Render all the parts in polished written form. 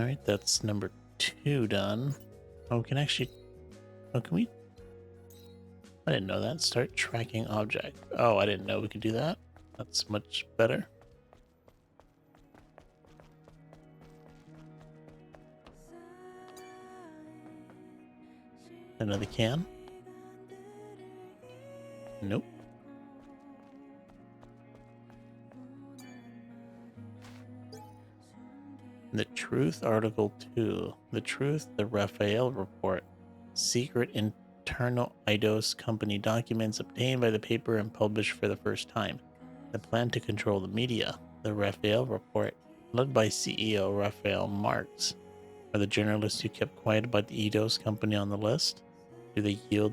All right, that's number 2 done. Oh, we can actually. Oh, can we? I didn't know that. Start tracking object. Oh, I didn't know we could do that. That's much better. Another can. Nope. The Truth, Article 2. The Truth, the Raphael Report. Secret internal Eidos company documents obtained by the paper and published for the first time. The plan to control the media. The Raphael Report, led by CEO Raphael Marx. Are the journalists who kept quiet about the Eidos company on the list? Do they yield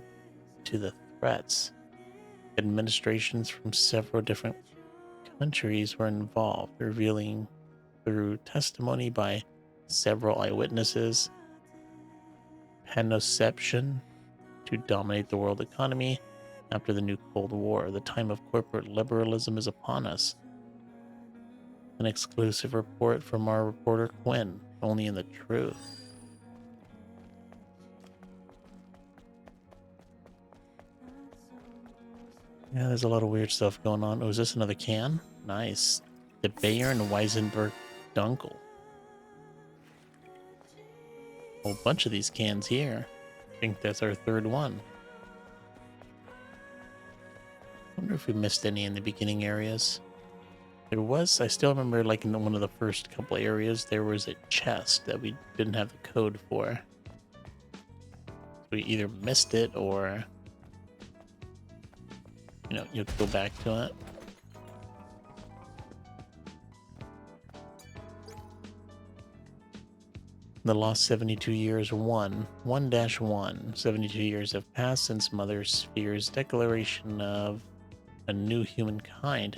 to the threats? Administrations from several different countries were involved, revealing through testimony by several eyewitnesses panoception to dominate the world economy after the new Cold War. The time of corporate liberalism is upon us. An exclusive report from our reporter Quinn, only in the Truth. Yeah, there's a lot of weird stuff going on. Oh, is this another can? Nice. The Bayer and Weisenberg Dunkel. A whole bunch of these cans here. I think that's our third one. I wonder if we missed any in the beginning areas. There was, I still remember, like in one of the first couple areas, there was a chest that we didn't have the code for. We either missed it or, you have to go back to it. The lost 72 years 1-1. 72 years have passed since Mother Sphere's declaration of a new humankind.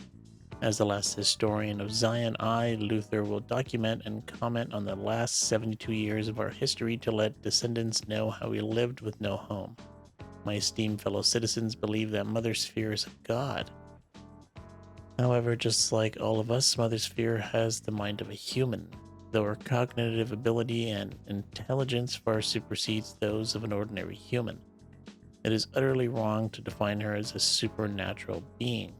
As the last historian of Zion, I, Luther, will document and comment on the last 72 years of our history to let descendants know how we lived with no home. My esteemed fellow citizens believe that Mother Sphere is a god. However, just like all of us, Mother Sphere has the mind of a human, though her cognitive ability and intelligence far supersedes those of an ordinary human. It is utterly wrong to define her as a supernatural being.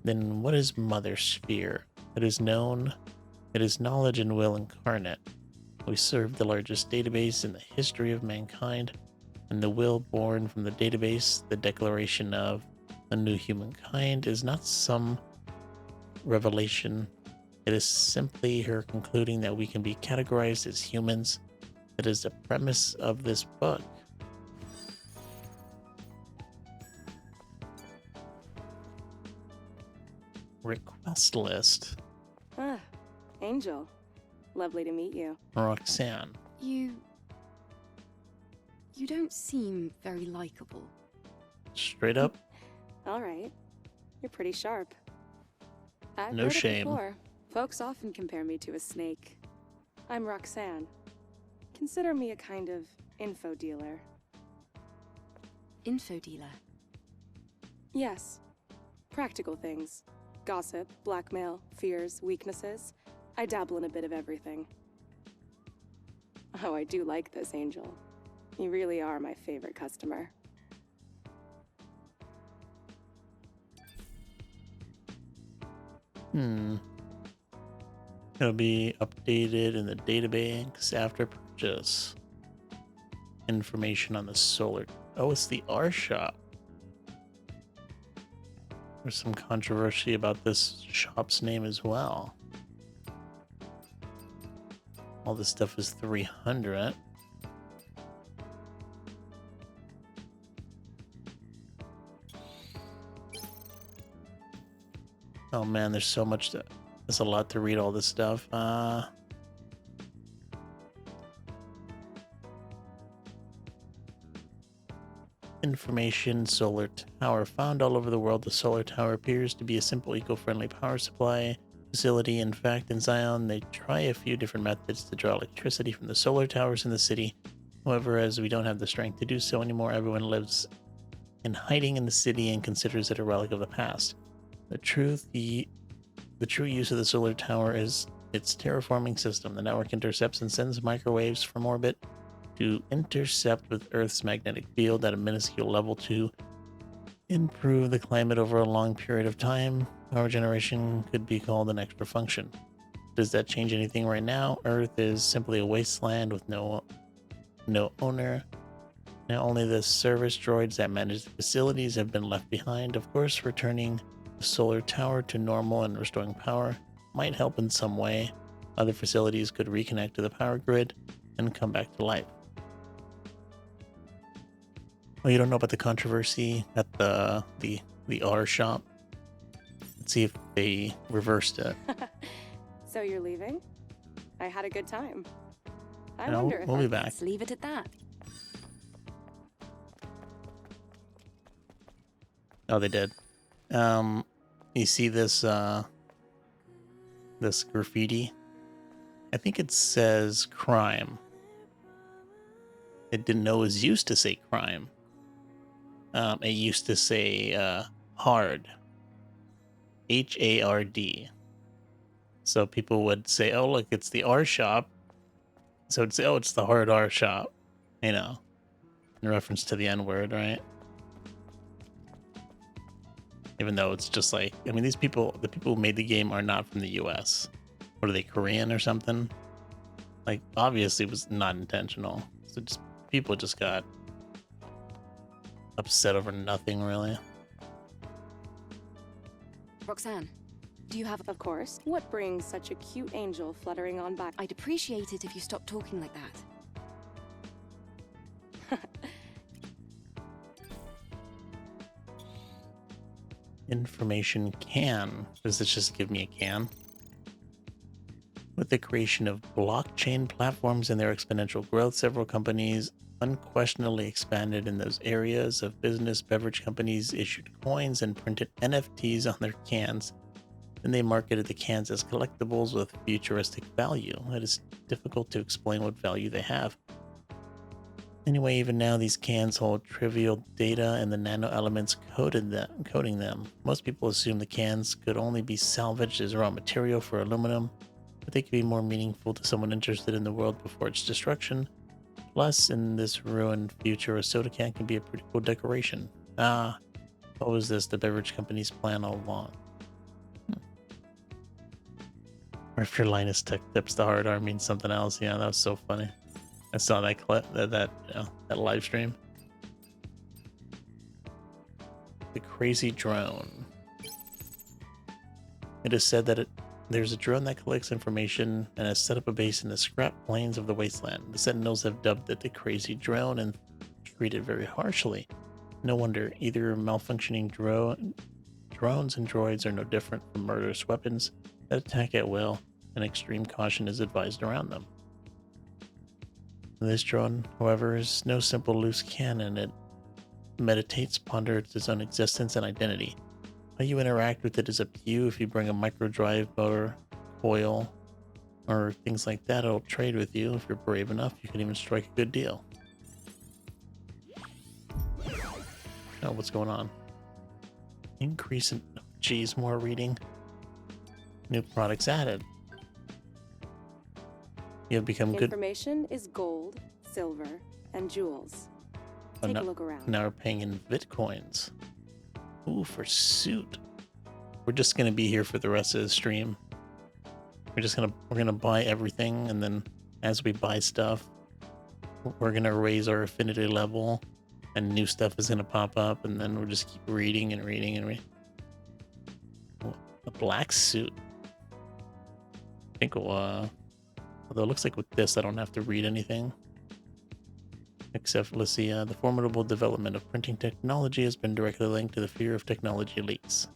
Then what is Mother Sphere? It is knowledge and will incarnate. We serve the largest database in the history of mankind, and the will born from the database, the declaration of a new humankind, is not some revelation. It is simply her concluding that we can be categorized as humans. That is the premise of this book. Request list. Ah, Angel. Lovely to meet you. Roxanne. You don't seem very likable. Straight up. All right. You're pretty sharp. I've No heard shame. it before. Folks often compare me to a snake. I'm Roxanne. Consider me a kind of info dealer. Info dealer. Yes. Practical things. Gossip, blackmail, fears, weaknesses. I dabble in a bit of everything. Oh, I do like this, Angel. You really are my favorite customer. It'll be updated in the databanks after purchase. Information on the solar. Oh, it's the R shop. There's some controversy about this shop's name as well. All this stuff is 300. Oh man, there's so much to... There's a lot to read all this stuff. Information solar tower. Found all over the world, the solar tower appears to be a simple eco-friendly power supply facility. In fact, in Zion, they try a few different methods to draw electricity from the solar towers in the city. However, as we don't have the strength to do so anymore, everyone lives in hiding in the city and considers it a relic of the past. The true use of the solar tower is its terraforming system. The network intercepts and sends microwaves from orbit to intercept with Earth's magnetic field at a minuscule level to improve the climate over a long period of time. Power generation could be called an extra function. Does that change anything right now? Earth is simply a wasteland with no owner. Now only the service droids that manage the facilities have been left behind. Of course, returning the solar tower to normal and restoring power might help in some way. Other facilities could reconnect to the power grid and come back to life. Oh, you don't know about the controversy at the R shop? Let's see if they reversed it. So you're leaving? I had a good time. I No, wonder if we'll I be back. Let's leave it at that. Oh, they did. You see this this graffiti? I think it says crime. It didn't know it was used to say crime. It used to say hard. HARD. So people would say, "Oh, look, it's the R shop." So it'd say, "Oh, it's the hard R shop," you know, in reference to the N word, right? Even though it's just like, I mean, the people who made the game are not from the US. What are they, Korean or something? Like, obviously it was not intentional. So just people just got upset over nothing, really. Roxanne, do you have... Of course. What brings such a cute angel fluttering on by? I'd appreciate it if you stopped talking like that. Information can. Does this just give me a can? With the creation of blockchain platforms and their exponential growth, several companies unquestionably expanded in those areas of business. Beverage companies issued coins and printed NFTs on their cans. Then they marketed the cans as collectibles with futuristic value. It is difficult to explain what value they have. Anyway, even now these cans hold trivial data and the nano elements coding them. Most people assume the cans could only be salvaged as raw material for aluminum, but they could be more meaningful to someone interested in the world before its destruction. Plus, in this ruined future, a soda can can be a pretty cool decoration. Ah, what was this? The beverage company's plan all along. Or if your Linus Tech Tips the hard R means something else. Yeah, that was so funny. I saw that clip, that live stream. The crazy drone. It is said that there's a drone that collects information and has set up a base in the scrap plains of the wasteland. The Sentinels have dubbed it the crazy drone and treat it very harshly. No wonder, either malfunctioning drones and droids are no different from murderous weapons that attack at will, and extreme caution is advised around them. This drone, however, is no simple loose cannon. It meditates, ponders its own existence and identity. How you interact with it is up to you. If you bring a micro drive motor, coil, or things like that, it'll trade with you. If you're brave enough, you can even strike a good deal. Oh, what's going on? Increase in... Geez, more reading. New products added. You have become good. Information is gold, silver, and jewels. Take a look around. Now we're paying in Bitcoins. Ooh, for suit. We're just gonna be here for the rest of the stream. We're gonna buy everything, and then as we buy stuff, we're gonna raise our affinity level, and new stuff is gonna pop up, and then we'll just keep reading and reading and reading. A black suit. I think although it looks like with this I don't have to read anything. Except, let's see, the formidable development of printing technology has been directly linked to the fear of technology leaks.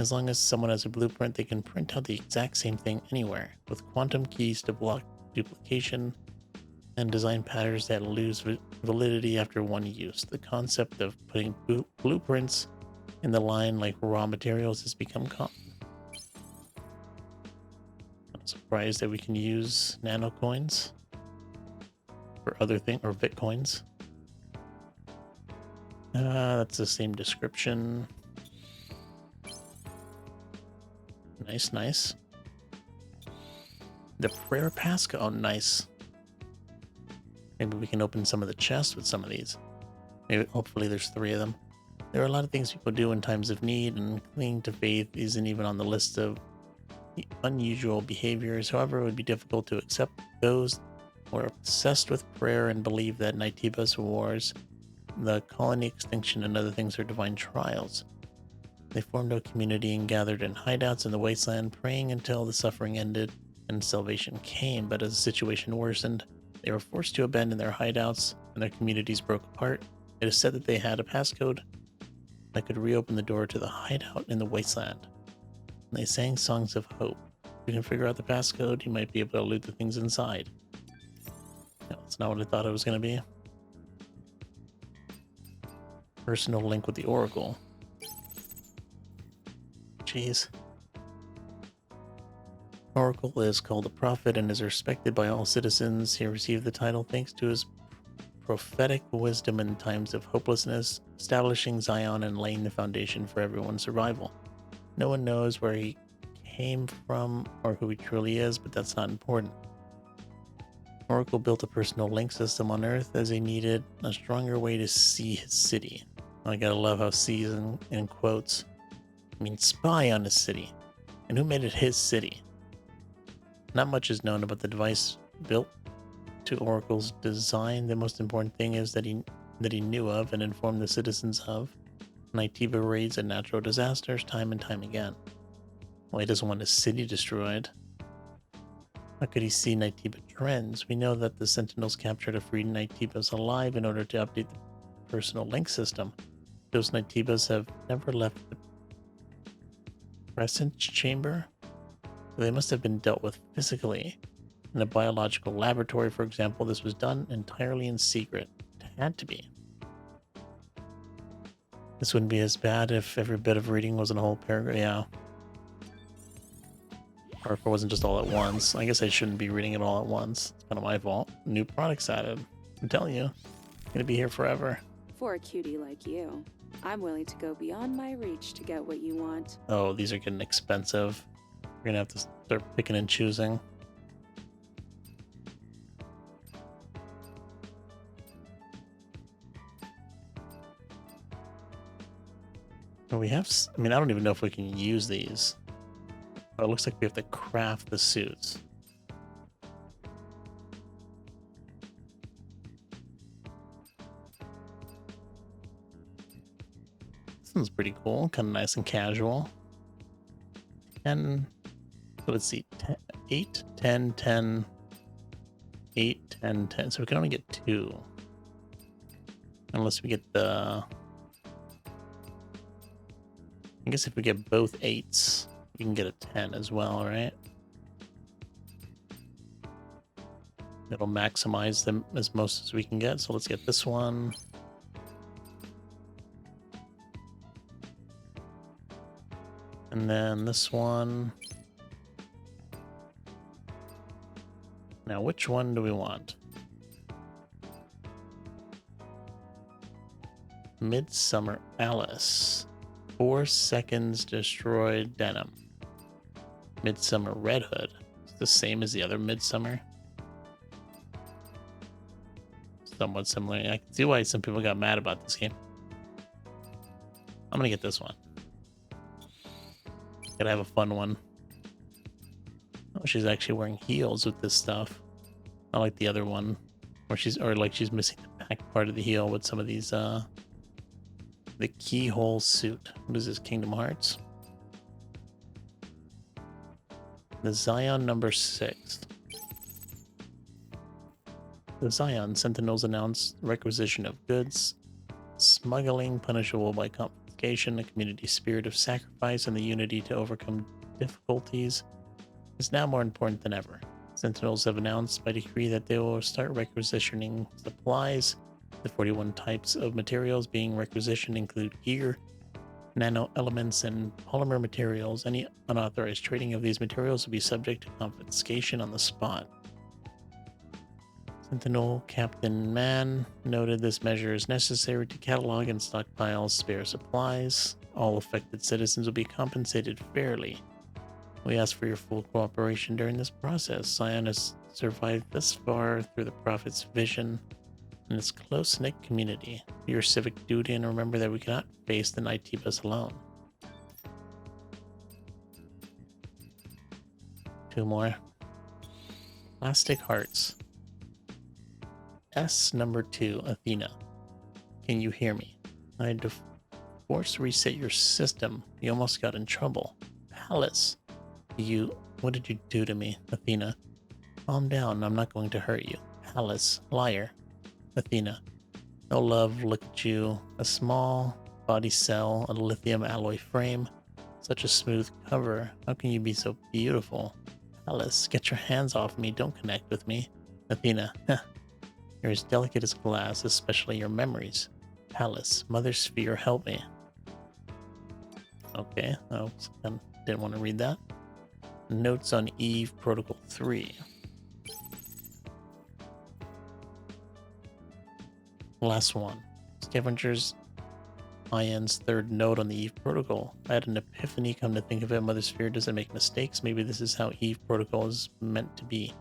As long as someone has a blueprint, they can print out the exact same thing anywhere, with quantum keys to block duplication and design patterns that lose validity after one use. The concept of putting blueprints in the line like raw materials has become common. I'm surprised that we can use nano coins for other things, or bitcoins. That's the same description. Nice, nice. The prayer passcode. Oh, nice. Maybe we can open some of the chests with some of these. Maybe, hopefully there's 3 of them. There are a lot of things people do in times of need, and clinging to faith isn't even on the list of unusual behaviors. However, it would be difficult to accept those who are obsessed with prayer and believe that Naytibas wars, the colony extinction, and other things are divine trials. They formed a community and gathered in hideouts in the wasteland, praying until the suffering ended and salvation came. But as the situation worsened, they were forced to abandon their hideouts and their communities broke apart. It is said that they had a passcode that could reopen the door to the hideout in the wasteland. And they sang songs of hope. If you can figure out the passcode, you might be able to loot the things inside. No, that's not what I thought it was going to be. Personal link with the Oracle. Jeez. Oracle is called a prophet and is respected by all citizens. He received the title thanks to his prophetic wisdom in times of hopelessness, establishing Zion and laying the foundation for everyone's survival. No one knows where he came from or who he truly is, but that's not important. Oracle built a personal link system on Earth as he needed a stronger way to see his city. I gotta love how sees in quotes. I mean, spy on his city. And who made it his city? Not much is known about the device built to Oracle's design. The most important thing is that he knew of and informed the citizens of Naytiba raids and natural disasters time and time again. Well, he doesn't want his city destroyed. How could he see Naytiba trends? We know that the Sentinels captured a freed Naytibas alive in order to update the personal link system. Those Naytibas have never left the presence chamber. They must have been dealt with physically. In a biological laboratory, for example, this was done entirely in secret. It had to be. This wouldn't be as bad if every bit of reading was in a whole paragraph. Yeah. Or if it wasn't just all at once. I guess I shouldn't be reading it all at once. It's kind of my fault. New products added. I'm telling you. I'm gonna be here forever. For a cutie like you, I'm willing to go beyond my reach to get what you want. Oh, these are getting expensive. We're gonna have to start picking and choosing. We have, I mean, I don't even know if we can use these. Oh, it looks like we have to craft the suits. This one's pretty cool, kind of nice and casual. And so let's see, 8, 10, 10, 8, 10, 10. So we can only get 2. Unless we get the... I guess if we get both 8s, we can get a 10 as well, right? It'll maximize them as most as we can get. So let's get this one. And then this one. Now, which one do we want? Midsummer Alice. 4 seconds destroyed denim. Midsummer Red Hood. It's the same as the other Midsummer. Somewhat similar. I can see why some people got mad about this game. I'm gonna get this one. Gotta have a fun one. Oh, she's actually wearing heels with this stuff. Not like the other one, where she's missing the back part of the heel with some of these. The keyhole suit. What is this? Kingdom Hearts. The Zion number 6. The Zion Sentinels announced requisition of goods, smuggling punishable by confiscation, a community spirit of sacrifice, and the unity to overcome difficulties is now more important than ever. Sentinels have announced by decree that they will start requisitioning supplies. The 41 types of materials being requisitioned include gear, nano elements, and polymer materials. Any unauthorized trading of these materials will be subject to confiscation on the spot. Sentinel Captain Mann noted this measure is necessary to catalog and stockpile spare supplies. All affected citizens will be compensated fairly. We ask for your full cooperation during this process. Scion has survived thus far through the Prophet's vision and its close-knit community. Do your civic duty and remember that we cannot face the Nightibus alone. 2 more. Plastic hearts. S number 2, Athena. Can you hear me? I had to force reset your system. You almost got in trouble. Pallas. What did you do to me, Athena? Calm down, I'm not going to hurt you. Pallas. Liar. Athena. No love, look at you. A small body cell, a lithium alloy frame. Such a smooth cover. How can you be so beautiful? Pallas, get your hands off me, don't connect with me. Athena. You're as delicate as glass, especially your memories. Pallas, Mother Sphere, help me. Okay, I didn't want to read that. Notes on Eve Protocol 3. Last one. Scavengers IN's third note on the Eve Protocol. I had an epiphany, come to think of it. Mother Sphere doesn't make mistakes. Maybe this is how Eve Protocol is meant to be.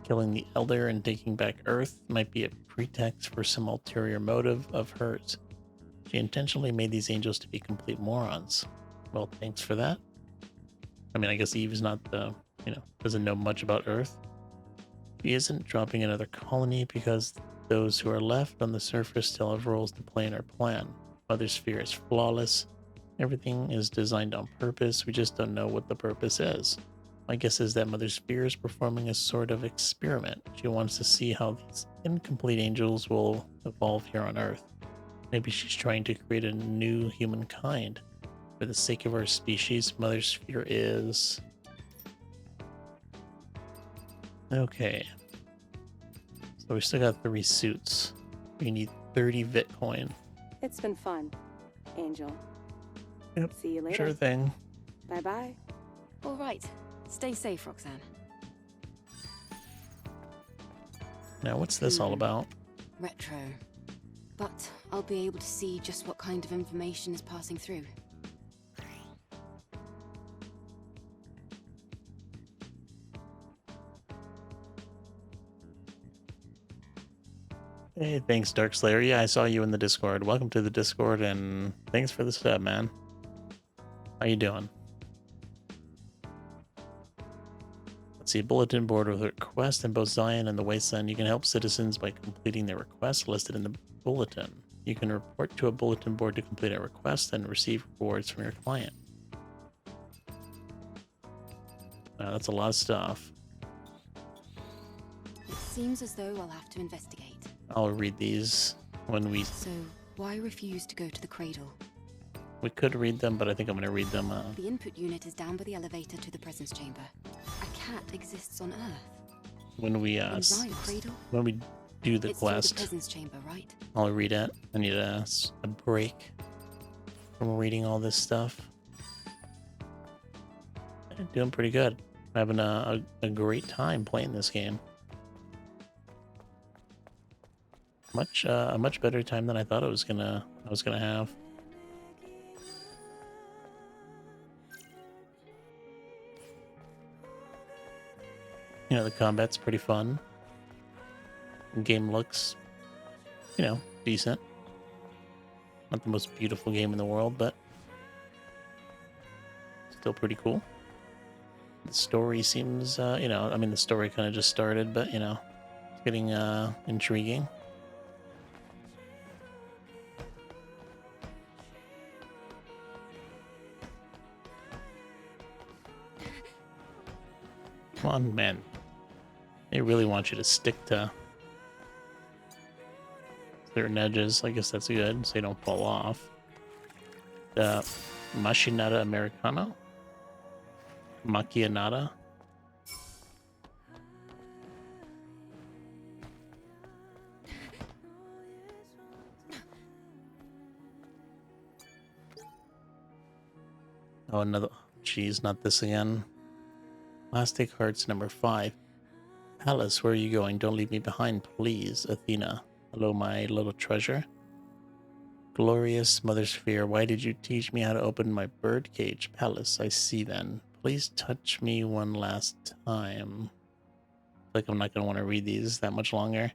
Killing the Elder and taking back Earth might be a pretext for some ulterior motive of hers. She intentionally made these angels to be complete morons. Well, thanks for that. I mean, I guess Eve is not doesn't know much about Earth. She isn't dropping another colony because those who are left on the surface still have roles to play in our plan. Mother Sphere is flawless. Everything is designed on purpose. We just don't know what the purpose is. My guess is that Mother Sphere is performing a sort of experiment. She wants to see how these incomplete angels will evolve here on Earth. Maybe she's trying to create a new humankind. For the sake of our species, Mother Sphere is... Okay. So we still got 3 suits. We need 30 Bitcoin. It's been fun, Angel. Yep. See you later. Sure thing. Bye-bye. All right. Stay safe, Roxanne. Now, what's this all about? Retro. But I'll be able to see just what kind of information is passing through. Hey, thanks, Darkslayer. Yeah, I saw you in the Discord. Welcome to the Discord, and thanks for the sub, man. How you doing? Let's see, bulletin board with a request in both Zion and the Wasteland. You can help citizens by completing their requests listed in the bulletin. You can report to a bulletin board to complete a request and receive rewards from your client. That's a lot of stuff. It seems as though I'll have to investigate. I'll read these when we... So, why refuse to go to the cradle? We could read them, but I think I'm going to read them. The input unit is down by the elevator to the presence chamber. A cat exists on Earth. When we cradle? when we do the It's quest, through the presence chamber, right? I'll read it. I need a break from reading all this stuff. Doing pretty good. Having a great time playing this game. A much better time than I thought I was gonna have. You know, the combat's pretty fun. The game looks, decent. Not the most beautiful game in the world, but still pretty cool. The story seems, the story kind of just started, but, it's getting intriguing. Come on, man. They really want you to stick to certain edges. I guess that's good, so you don't fall off. The Machinata Americano? Macchianata? Oh, another... Jeez, not this again. Plastic Hearts number 5. Pallas, where are you going? Don't leave me behind, please. Athena. Hello, my little treasure. Glorious Mother Sphere, why did you teach me how to open my bird cage? Pallas, I see then. Please touch me one last time. Like I'm not going to want to read these that much longer.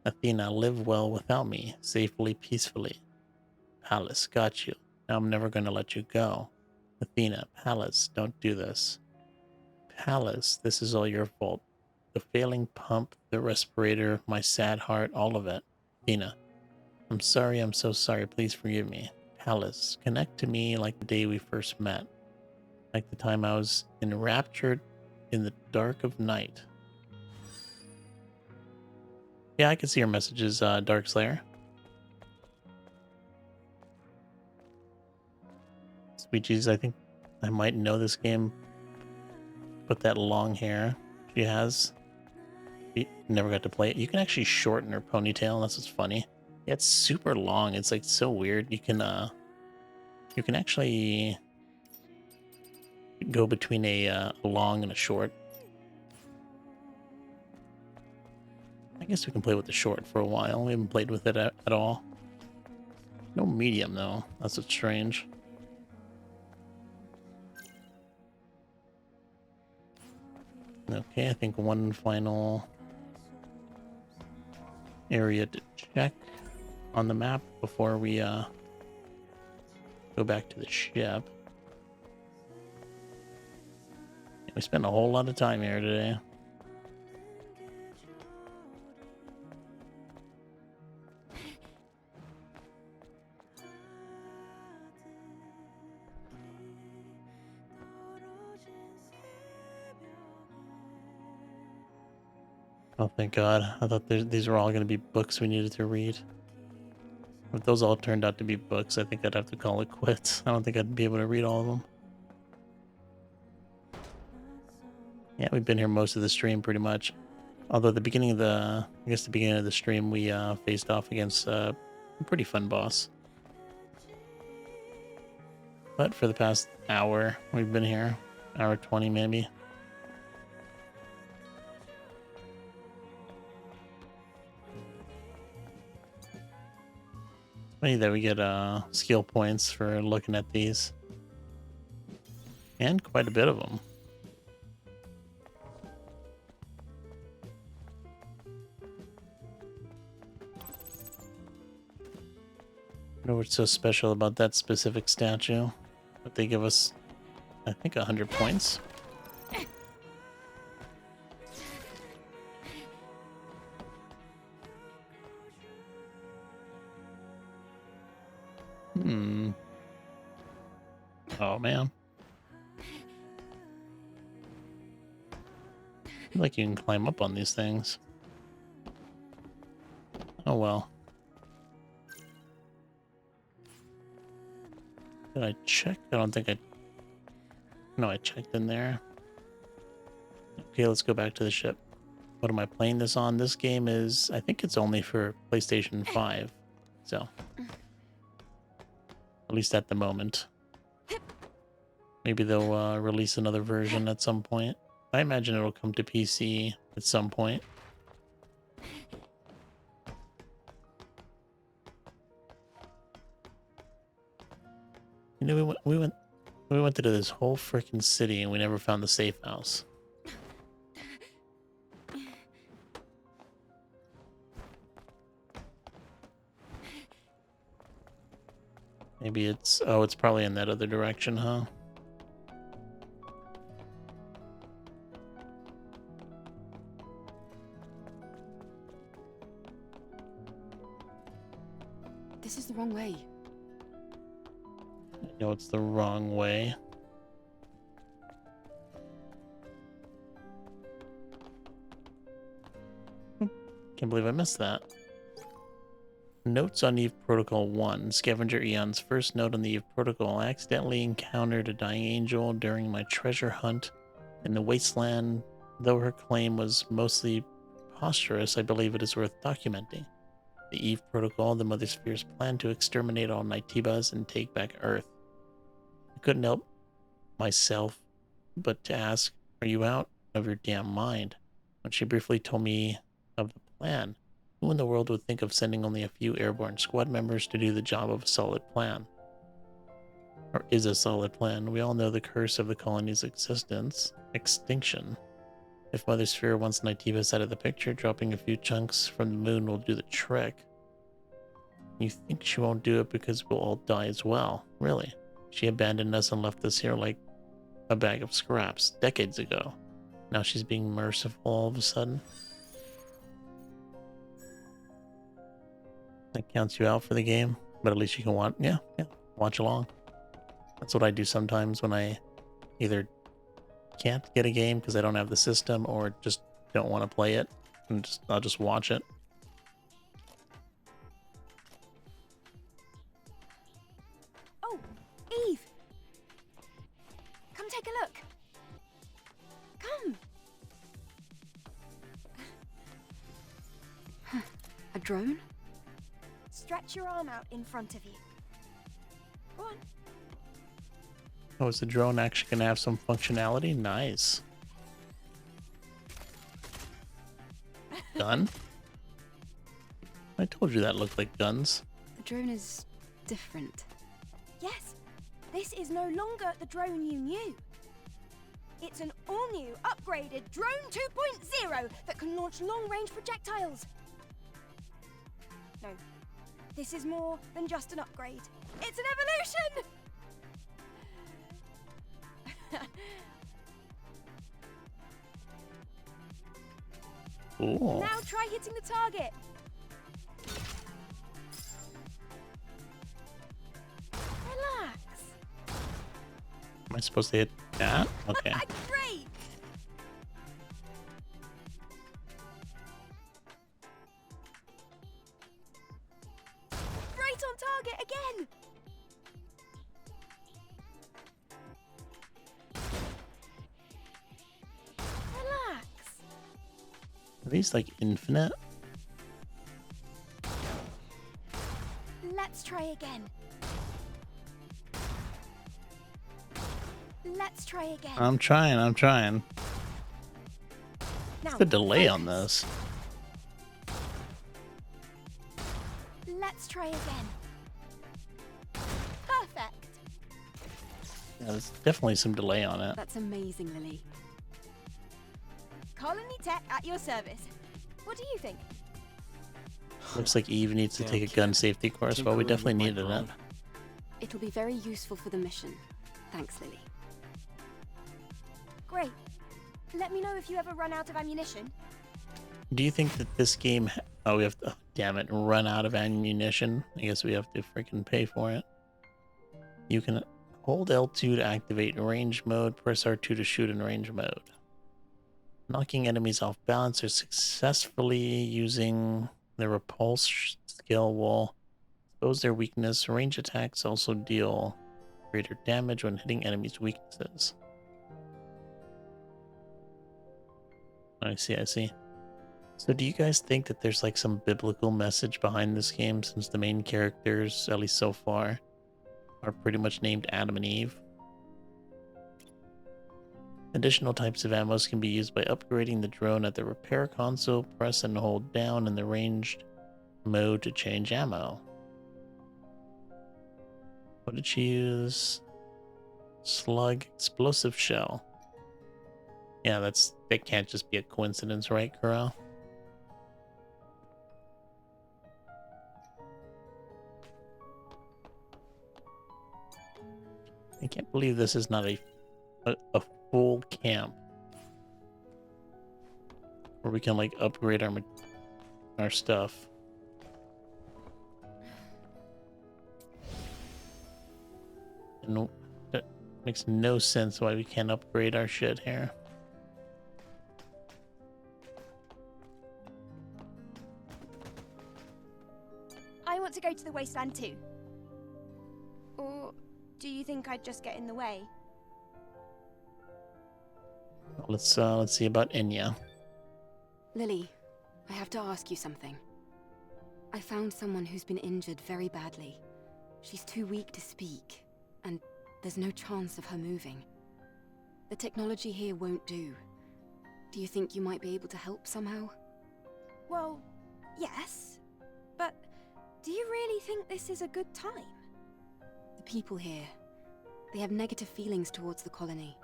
Athena, live well without me, safely, peacefully. Pallas, got you. Now I'm never going to let you go. Athena, Pallas, don't do this. Pallas, this is all your fault. The failing pump, the respirator, my sad heart, all of it. Athena, I'm sorry, I'm so sorry, please forgive me. Pallas, connect to me like the day we first met. Like the time I was enraptured in the dark of night. Yeah, I can see your messages, Darkslayer. Sweet Jesus, I think I might know this game. But that long hair she has, you never got to play it. You can actually shorten her ponytail, and that's what's funny. Yeah, it's super long. It's like so weird. You can actually go between a long and a short. I guess we can play with the short for a while. We haven't played with it at all. No medium, though. That's what's strange. Okay, I think one final area to check on the map before we go back to the ship. We spent a whole lot of time here today. Oh, thank God. I thought these were all going to be books we needed to read. If those all turned out to be books, I think I'd have to call it quits. I don't think I'd be able to read all of them. Yeah, we've been here most of the stream pretty much. Although the beginning of the stream, we faced off against a pretty fun boss. But for the past hour, we've been here. Hour 20 maybe. Funny that we get skill points for looking at these. And quite a bit of them. I know what's so special about that specific statue. But they give us, I think, 100 points. Oh, man. I feel like you can climb up on these things. Oh, well. Did I check? I don't think I... No, I checked in there. Okay, let's go back to the ship. What am I playing this on? This game is... I think it's only for PlayStation 5. So... At least at the moment. Maybe they'll release another version at some point. I imagine it'll come to PC at some point. You know, we went through this whole freaking city and we never found the safe house. Maybe it's... Oh, it's probably in that other direction, huh? This is the wrong way. I know it's the wrong way. Can't believe I missed that. Notes on Eve Protocol 1. Scavenger Eon's first note on the Eve Protocol. I accidentally encountered a dying angel during my treasure hunt in the wasteland. Though her claim was mostly preposterous, I believe it is worth documenting. The Eve Protocol, the Mother Sphere's plan to exterminate all Nightibas and take back Earth. I couldn't help myself but to ask, are you out of your damn mind? When she briefly told me of the plan, who in the world would think of sending only a few airborne squad members to do the job of a solid plan? Or is a solid plan. We all know the curse of the colony's extinction. If Mother Sphere wants Naytivas out of the picture, dropping a few chunks from the moon will do the trick. You think she won't do it because we'll all die as well? Really? She abandoned us and left us here like a bag of scraps decades ago. Now she's being merciful all of a sudden. That counts you out for the game, but at least you can watch along. That's what I do sometimes when I either can't get a game because I don't have the system or just don't want to play it, and I'll just watch it. Oh, Eve! Come take a look. Come. A drone? Stretch your arm out in front of you. Go on. Oh, is the drone actually going to have some functionality? Nice. Gun? I told you that looked like guns. The drone is different. Yes, this is no longer the drone you knew. It's an all-new, upgraded Drone 2.0 that can launch long-range projectiles. No, this is more than just an upgrade. It's an evolution! Cool. Now try hitting the target. Relax. Am I supposed to hit that? Okay. Great. Right on target again. Relax. Are these like infinite? Let's try again. Let's try again. I'm trying. Now, What's the delay on focus. this? Let's try again. Perfect. Yeah, there's definitely some delay on it. That's amazing, Lily. Colony Tech at your service. What do you think? Looks like Eve needs to take a gun safety course. Well, we definitely needed it. It'll be very useful for the mission. Thanks, Lily. Great. Let me know if you ever run out of ammunition. Do you think that this game... Oh, we have to... Oh, damn it. Run out of ammunition. I guess we have to freaking pay for it. You can hold L2 to activate range mode. Press R2 to shoot in range mode. Knocking enemies off balance or successfully using the repulse skill will expose their weakness. Range attacks also deal greater damage when hitting enemies' weaknesses. I see. So do you guys think that there's like some biblical message behind this game, since the main characters, at least so far, are pretty much named Adam and Eve? Additional types of ammos can be used by upgrading the drone at the repair console. Press and hold down in the ranged mode to change ammo. What did she use? Slug explosive shell. Yeah, that can't just be a coincidence, right, Kuro? I can't believe this is not a full camp where we can like upgrade our stuff. And that makes no sense why we can't upgrade our shit here. I want to go to the wasteland too. Or do you think I'd just get in the way? Let's see about Enya. Lily, I have to ask you something. I found someone who's been injured very badly. She's too weak to speak, and there's no chance of her moving. The technology here won't do. Do you think you might be able to help somehow? Well, yes. But do you really think this is a good time? The people here, They have negative feelings towards the colony.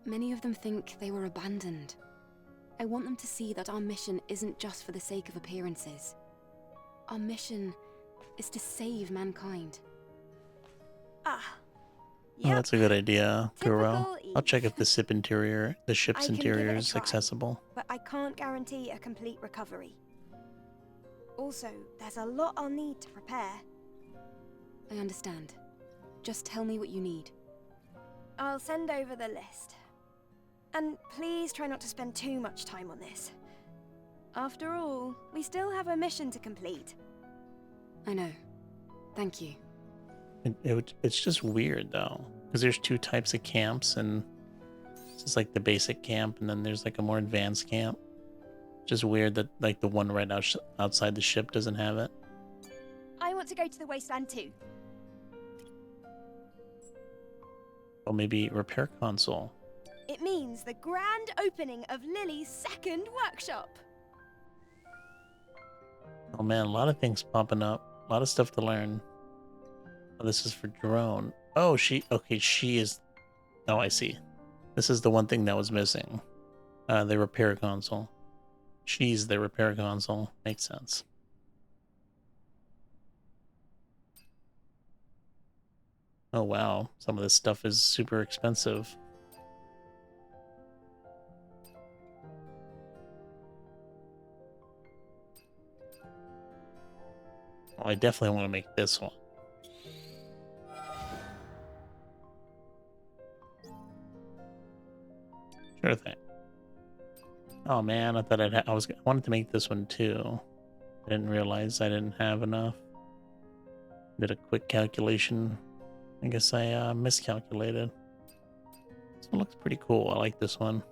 Many of them think they were abandoned. I want them to see that our mission isn't just for the sake of appearances. Our mission is to save mankind. Ah. Oh, Yep. that's a good idea, Guro. Typical I'll check Eve. if the ship's I can give it interior a is try. accessible. But I can't guarantee a complete recovery. Also, there's a lot I'll need to prepare. I understand. Just tell me what you need. I'll send over the list. And please try not to spend too much time on this. After all, we still have a mission to complete. I know. Thank you. It's just weird though, because there's two types of camps, and this is like the basic camp, and then there's like a more advanced camp. Just weird that like the one right outside the ship doesn't have it. I want to go to the wasteland too. Or maybe repair console. It means the grand opening of Lily's second workshop. Oh man, a lot of things popping up. A lot of stuff to learn. Oh, this is for drone. Oh, she is. Oh, I see. This is the one thing that was missing. The repair console. She's the repair console. Makes sense. Oh wow, some of this stuff is super expensive. Well, I definitely want to make this one. Sure thing. Oh man, I thought I wanted to make this one too. I didn't realize I didn't have enough. Did a quick calculation. I guess I miscalculated. This one looks pretty cool. I like this one.